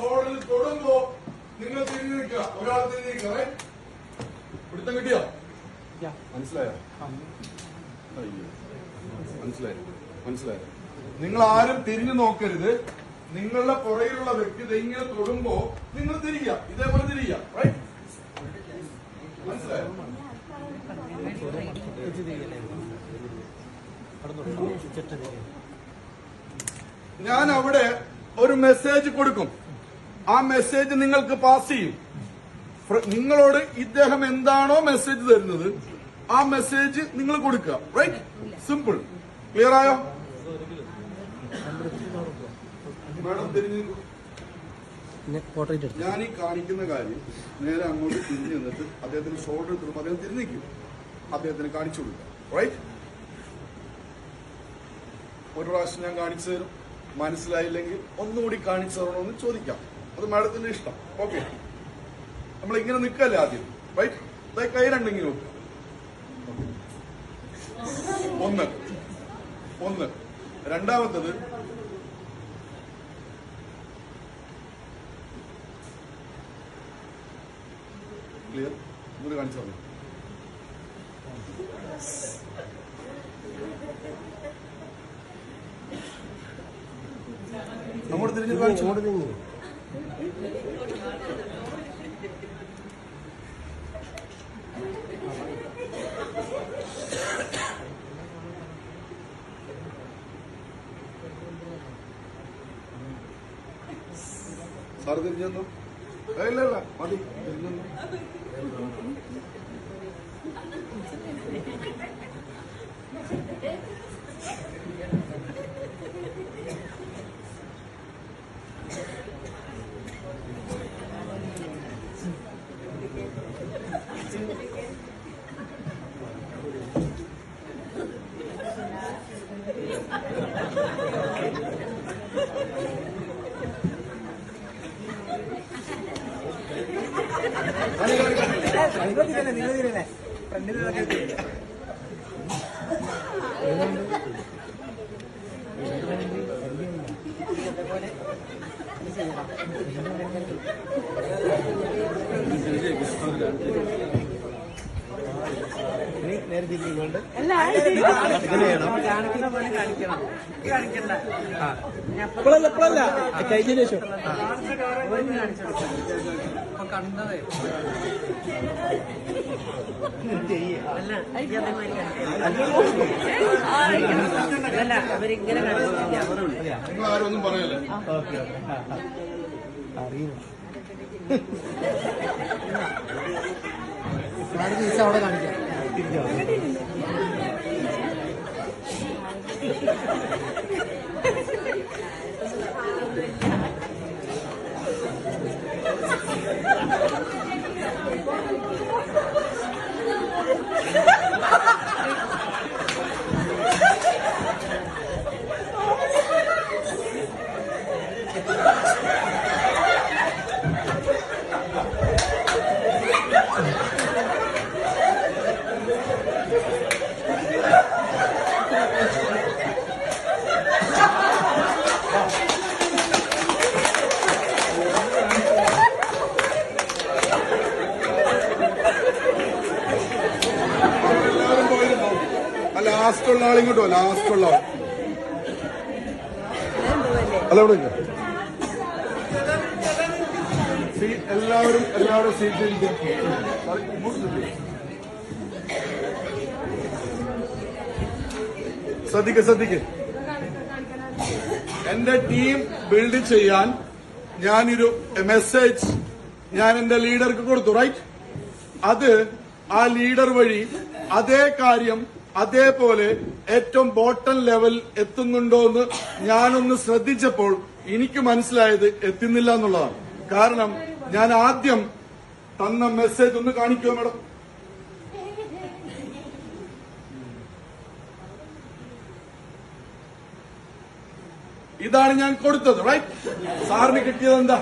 ബോർഡിൽ തൊടുമ്പോ നിങ്ങൾ തിരിഞ്ഞു നിൽക്കുക. ഒരാൾ തിരിഞ്ഞു നിൽക്കുക. പിടുത്തം കിട്ടിയോ? മനസ്സിലായോ? മനസ്സിലായോ? നിങ്ങൾ ആരും തിരിഞ്ഞു നോക്കരുത്. നിങ്ങളുടെ പുറകിലുള്ള വ്യക്തി ഇങ്ങനെ തൊടുമ്പോ നിങ്ങൾ തിരിക്കുക. ഇതേപോലെ തിരിക്കുക. റൈറ്റ്? മനസ്സിലായോ? ഞാൻ അവിടെ ഒരു മെസ്സേജ് കൊടുക്കും. ആ മെസ്സേജ് നിങ്ങൾക്ക് പാസ് ചെയ്യും. നിങ്ങളോട് ഇദ്ദേഹം എന്താണോ മെസ്സേജ് തരുന്നത് ആ മെസ്സേജ് നിങ്ങൾ കൊടുക്കുക. റൈറ്റ്? സിമ്പിൾ. ക്ലിയർ ആയോ? മാഡം തിരിഞ്ഞു. ഞാൻ ഈ കാണിക്കുന്ന കാര്യം നേരെ അങ്ങോട്ട് തിരിഞ്ഞു നിന്നിട്ട് അദ്ദേഹത്തിന് ഷോൾഡർ എടുത്തിടുമ്പോൾ അദ്ദേഹം തിരിഞ്ഞിരിക്കും. അദ്ദേഹത്തിന് കാണിച്ചു കൊടുക്കുക. റൈറ്റ്? ഒരു പ്രാവശ്യം ഞാൻ കാണിച്ചു തരും. മനസ്സിലായില്ലെങ്കിൽ ഒന്നുകൂടി കാണിച്ചു തരണമെന്ന് ചോദിക്കാം. അത് മാഡത്തിന്റെ ഇഷ്ടം. ഓക്കെ? നമ്മൾ ഇങ്ങനെ നിൽക്കല്ലേ ആദ്യം. റൈറ്റ്? കൈ രണ്ടെങ്കിലും നോക്കുക. ഒന്ന്. രണ്ടാമത്തത് ക്ലിയർ? ഇങ്ങോട്ട് കാണിച്ചു തന്നെ. അങ്ങോട്ട് തിരിഞ്ഞു കാണിച്ചു. സാറ് തിരിഞ്ഞു. ഇല്ല മതി. തിരിഞ്ഞു. നേരെ തിരിഞ്ഞുകൊണ്ട് ഇപ്പോഴല്ല കഴിഞ്ഞ ശേഷം കണ്ടതേ അല്ല അവരിങ്ങനെ ആരൊന്നും പറയല്ലേ. അറിയില്ല അവിടെ കാണിക്കാം. ലാസ്റ്റുള്ള ആളിങ്ങോട്ടോ. ലാസ്റ്റുള്ള ആൾ അല്ല ഇവിടെ എല്ലാവരും സീറ്റ് ശ്രദ്ധിക്ക്. എന്റെ ടീം ബിൽഡ് ചെയ്യാൻ ഞാനൊരു മെസ്സേജ് ഞാൻ എന്റെ ലീഡർക്ക് കൊടുത്തു. റൈറ്റ്? അത് ആ ലീഡർ വഴി അതേ കാര്യം അതേപോലെ ഏറ്റവും ബോട്ടം ലെവൽ എത്തുന്നുണ്ടോ എന്ന് ഞാനൊന്ന് ശ്രദ്ധിച്ചപ്പോൾ എനിക്ക് മനസ്സിലായത് എത്തുന്നില്ല എന്നുള്ളതാണ്. കാരണം ഞാൻ ആദ്യം തന്ന മെസ്സേജ് ഒന്ന് കാണിക്കുമോ മാഡം? ഇതാണ് ഞാൻ കൊടുത്തത്. റൈറ്റ്? സാറിന് കിട്ടിയത് എന്താ?